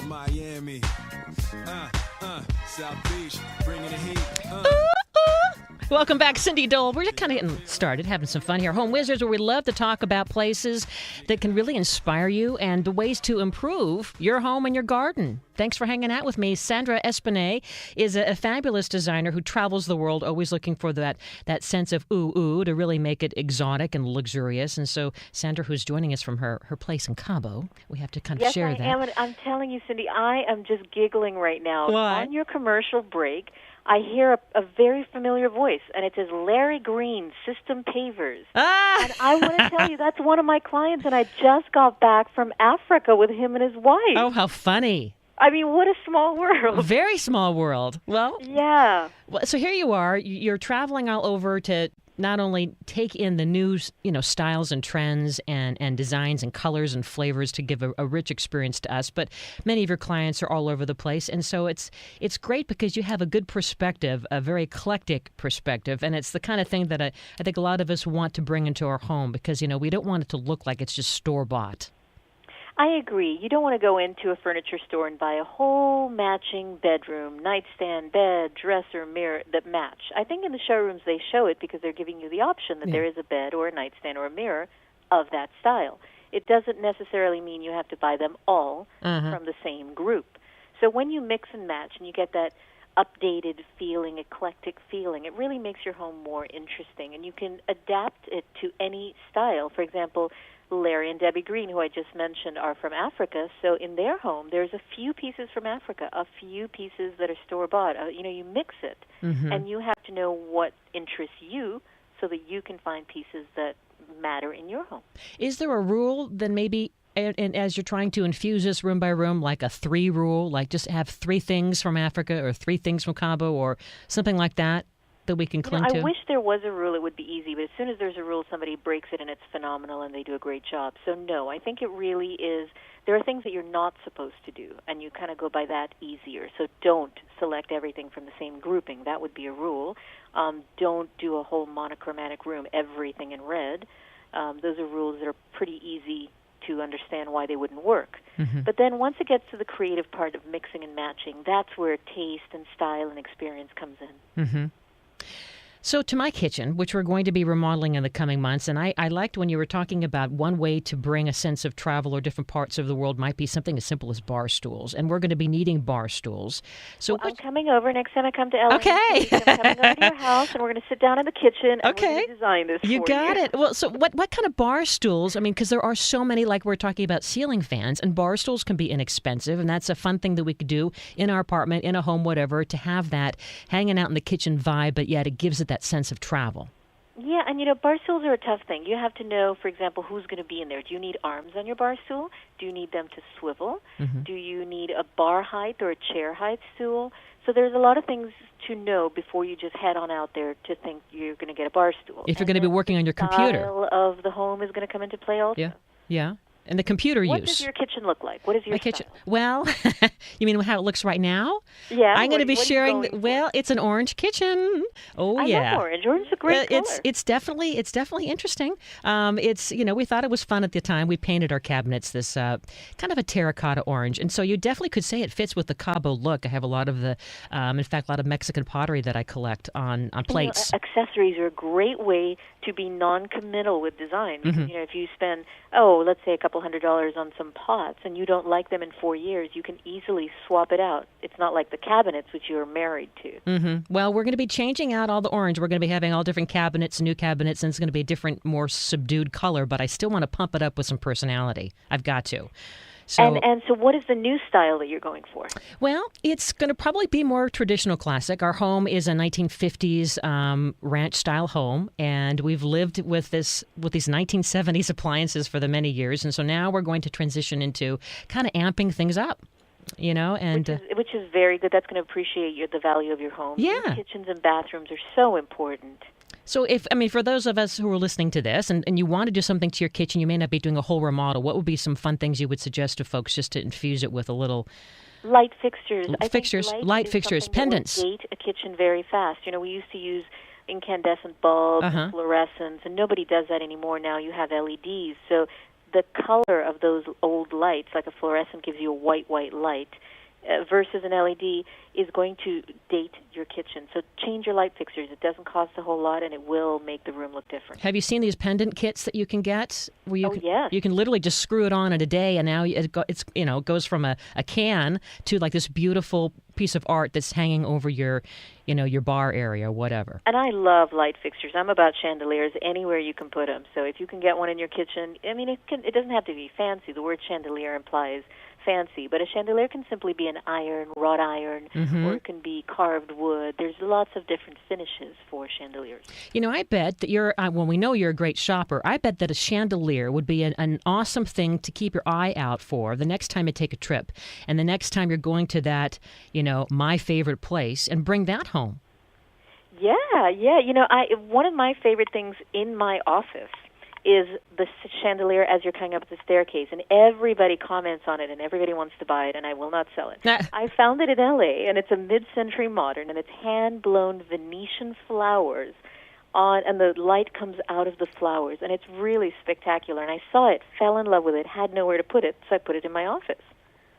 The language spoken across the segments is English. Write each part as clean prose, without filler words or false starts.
Miami. South Beach, bringing the heat. Welcome back, Cindy Dole. We're just kind of getting started, having some fun here. Home Wizards, where we love to talk about places that can really inspire you and the ways to improve your home and your garden. Thanks for hanging out with me. Sandra Espinet is a fabulous designer who travels the world, always looking for that sense of ooh to really make it exotic and luxurious. And so Sandra, who's joining us from her place in Cabo, we have to kind of share that. Yes, I am. I'm telling you, Cindy, I am just giggling right now. Why? On your commercial break, I hear a very familiar voice, and it says Larry Green, System Pavers. And I want to tell you, that's one of my clients, and I just got back from Africa with him and his wife. Oh, how funny. I mean, what a small world. Very small world. Well, yeah. So here you are. You're traveling all over to not only take in the new, styles and trends and designs and colors and flavors to give a rich experience to us, but many of your clients are all over the place. And so it's great because you have a good perspective, a very eclectic perspective. And it's the kind of thing that I think a lot of us want to bring into our home because, we don't want it to look like it's just store-bought. I agree. You don't want to go into a furniture store and buy a whole matching bedroom, nightstand, bed, dresser, mirror that match. I think in the showrooms they show it because they're giving you the option that there is a bed or a nightstand or a mirror of that style. It doesn't necessarily mean you have to buy them all from the same group. So when you mix and match and you get that updated feeling, eclectic feeling, it really makes your home more interesting. And you can adapt it to any style. For example, Larry and Debbie Green, who I just mentioned, are from Africa. So in their home, there's a few pieces from Africa, a few pieces that are store-bought. You mix it, and you have to know what interests you so that you can find pieces that matter in your home. Is there a rule then maybe, and as you're trying to infuse this room by room, like a 3 rule, like just have 3 things from Africa or 3 things from Cabo or something like that we can cling to? I wish there was a rule, it would be easy, but as soon as there's a rule, somebody breaks it and it's phenomenal and they do a great job. So no, I think it really is, there are things that you're not supposed to do, and you kind of go by that easier. So don't select everything from the same grouping. That would be a rule. Don't do a whole monochromatic room, everything in red. Those are rules that are pretty easy to understand why they wouldn't work. But then once it gets to the creative part of mixing and matching, that's where taste and style and experience comes in. So to my kitchen, which we're going to be remodeling in the coming months, and I liked when you were talking about one way to bring a sense of travel or different parts of the world might be something as simple as bar stools, and we're going to be needing bar stools. So I'm coming over next time I come to LA. Okay. I'm coming over to your house, and we're going to sit down in the kitchen, and we're going to design this for you. You got it. Well, so what kind of bar stools? I mean, because there are so many, like we're talking about ceiling fans, and bar stools can be inexpensive, and that's a fun thing that we could do in our apartment, in a home, whatever, to have that hanging out in the kitchen vibe, but yet it gives it that sense of travel. Yeah, and bar stools are a tough thing. You have to know, for example, who's going to be in there. Do you need arms on your bar stool? Do you need them to swivel? Do you need a bar height or a chair height stool? So there's a lot of things to know before you just head on out there to think you're going to get a bar stool. If you're going to be working on your computer. The style of the home is going to come into play also. Yeah. And the computer use. What does your kitchen look like? What is your kitchen? Well, you mean how it looks right now? Yeah. I'm going to be sharing. Well, it's an orange kitchen. Oh, I love orange. Orange is a great color. It's definitely interesting. It's we thought it was fun at the time. We painted our cabinets this kind of a terracotta orange, and so you definitely could say it fits with the Cabo look. I have a lot of a lot of Mexican pottery that I collect on plates. Accessories are a great way to be non-committal with design. Because, if you spend let's say a couple $100 on some pots and you don't like them in 4 years, you can easily swap it out. It's not like the cabinets which you are married to. Well, we're going to be changing out all the orange. We're going to be having all different cabinets, new cabinets, and it's going to be a different, more subdued color, but I still want to pump it up with some personality. I've got to. So, and so what is the new style that you're going for? Well, it's going to probably be more traditional classic. Our home is a 1950s ranch-style home, and we've lived with these 1970s appliances for the many years, and so now we're going to transition into kind of amping things up. And which is very good. That's going to appreciate the value of your home. Yeah. New kitchens and bathrooms are so important. So for those of us who are listening to this and you want to do something to your kitchen, you may not be doing a whole remodel, what would be some fun things you would suggest to folks just to infuse it with a little... Light fixtures. Light fixtures, pendants. That will gate a kitchen very fast. We used to use incandescent bulbs and fluorescents, and nobody does that anymore now. You have LEDs. So the color of those old lights, like a fluorescent gives you a white light, versus an LED, is going to date your kitchen. So change your light fixtures. It doesn't cost a whole lot, and it will make the room look different. Have you seen these pendant kits that you can get? Where you yes. You can literally just screw it on in a day, and now it goes from a can to like this beautiful piece of art that's hanging over your bar area or whatever. And I love light fixtures. I'm about chandeliers anywhere you can put them. So if you can get one in your kitchen, I mean, it doesn't have to be fancy. The word chandelier implies fancy, but a chandelier can simply be an iron, wrought iron, or it can be carved wood. There's lots of different finishes for chandeliers. I bet that we know you're a great shopper. I bet that a chandelier would be an awesome thing to keep your eye out for the next time you take a trip, and the next time you're going to that, my favorite place, and bring that home. Yeah. One of my favorite things in my office is the chandelier as you're coming up the staircase, and everybody comments on it, and everybody wants to buy it, and I will not sell it. I found it in L.A., and it's a mid-century modern, and it's hand-blown Venetian flowers and the light comes out of the flowers, and it's really spectacular. And I saw it, fell in love with it, had nowhere to put it, so I put it in my office.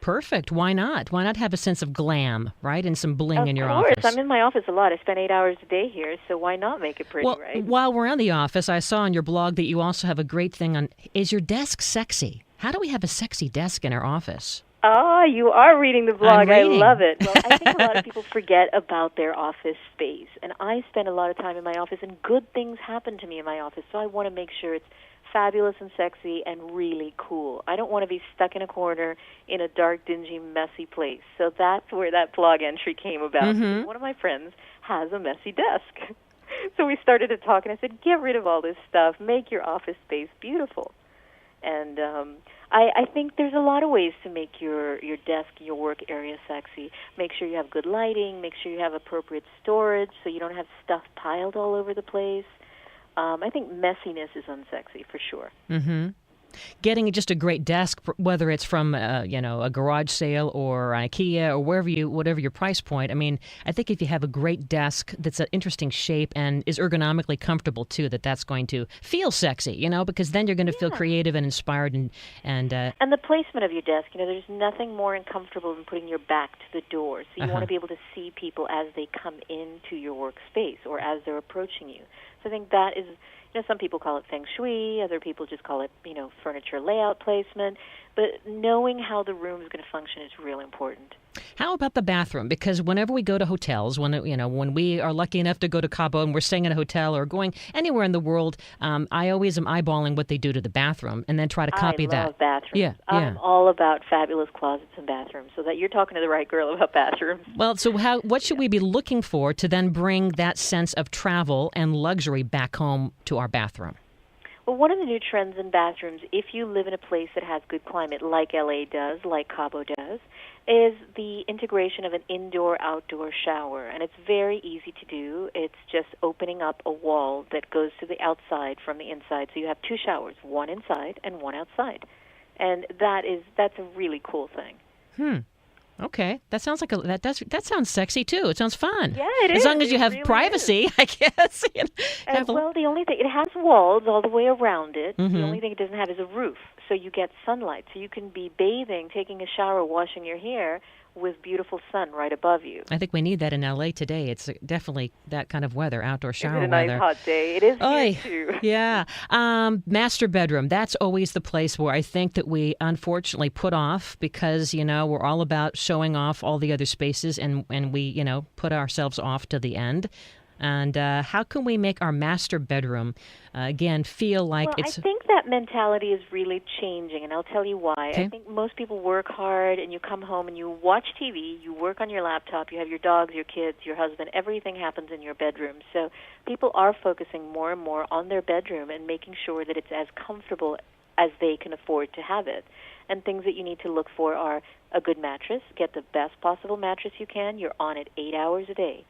Perfect. Why not? Why not have a sense of glam, right, and some bling in your office? Of course. I'm in my office a lot. I spend 8 hours a day here, so why not make it pretty, right? While we're on the office, I saw on your blog that you also have a great thing on, is your desk sexy? How do we have a sexy desk in our office? Oh, you are reading the blog. I love it. Well, I think a lot of people forget about their office space, and I spend a lot of time in my office, and good things happen to me in my office, so I want to make sure it's fabulous and sexy and really cool. I don't want to be stuck in a corner in a dark, dingy, messy place. So that's where that blog entry came about. One of my friends has a messy desk. So we started to talk, and I said, get rid of all this stuff. Make your office space beautiful. And I think there's a lot of ways to make your desk, your work area sexy. Make sure you have good lighting. Make sure you have appropriate storage so you don't have stuff piled all over the place. I think messiness is unsexy for sure. Mm-hmm. Getting just a great desk, whether it's from a garage sale or IKEA or whatever your price point. I mean, I think if you have a great desk that's an interesting shape and is ergonomically comfortable too, that's going to feel sexy. Because then you're going to feel creative and inspired and the placement of your desk. There's nothing more uncomfortable than putting your back to the door. So you want to be able to see people as they come into your workspace or as they're approaching you. So I think that is. Some people call it feng shui, other people just call it, furniture layout placement. But knowing how the room is going to function is really important. How about the bathroom? Because whenever we go to hotels, when we are lucky enough to go to Cabo and we're staying in a hotel or going anywhere in the world, I always am eyeballing what they do to the bathroom and then try to copy that. I love bathrooms. Yeah. I'm all about fabulous closets and bathrooms, so that you're talking to the right girl about bathrooms. Well, so what should we be looking for to then bring that sense of travel and luxury back home to our bathroom? Well, one of the new trends in bathrooms, if you live in a place that has good climate, like LA does, like Cabo does, is the integration of an indoor-outdoor shower. And it's very easy to do. It's just opening up a wall that goes to the outside from the inside. So you have two showers, one inside and one outside. And that's a really cool thing. Okay, that sounds like that sounds sexy too. It sounds fun. Yeah, it is. As long as you have really privacy, I guess. Well, the only thing, it has walls all the way around it. Mm-hmm. The only thing it doesn't have is a roof, so you get sunlight. So you can be bathing, taking a shower, washing your hair with beautiful sun right above you. I think we need that in LA today. It's definitely that kind of weather, outdoor shower weather. It's a weather. nice hot day. It is here too. Yeah. Master bedroom. That's always the place where I think that we unfortunately put off because, we're all about showing off all the other spaces and we, put ourselves off to the end. And how can we make our master bedroom, again, feel like it's... I think that mentality is really changing, and I'll tell you why. Okay. I think most people work hard, and you come home and you watch TV, you work on your laptop, you have your dogs, your kids, your husband, everything happens in your bedroom. So people are focusing more and more on their bedroom and making sure that it's as comfortable as they can afford to have it. And things that you need to look for are a good mattress. Get the best possible mattress you can. You're on it 8 hours a day.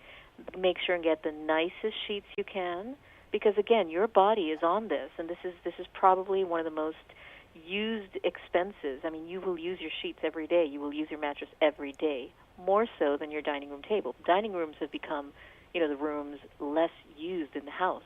Make sure and get the nicest sheets you can, because again, your body is on this, and this is probably one of the most used expenses. I mean, you will use your sheets every day. You will use your mattress every day, more so than your dining room table. Dining rooms have become, the rooms less used in the house.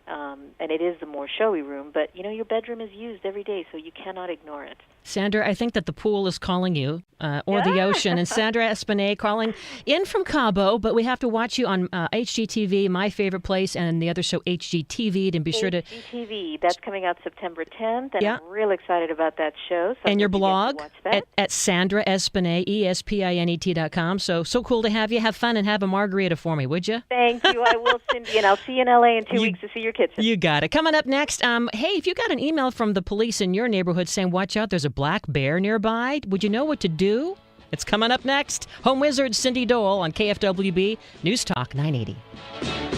and it is the more showy room. But, your bedroom is used every day, so you cannot ignore it. Sandra, I think that the pool is calling you, or the ocean. And Sandra Espinet calling in from Cabo, but we have to watch you on HGTV, My Favorite Place, and the other show, HGTV, and be sure to... HGTV, that's coming out September 10th, and I'm real excited about that show. So and your blog at Sandra Espinet, ESPINET.com. So cool to have you. Have fun and have a margarita for me, would you? Thank you. I will, Cindy, and I'll see you in L.A. in 2 weeks to see your kids. You got it. Coming up next, hey, if you got an email from the police in your neighborhood saying, watch out, there's a black bear nearby, would you know what to do? It's coming up next. Home Wizard Cindy Dole on KFWB News Talk 980.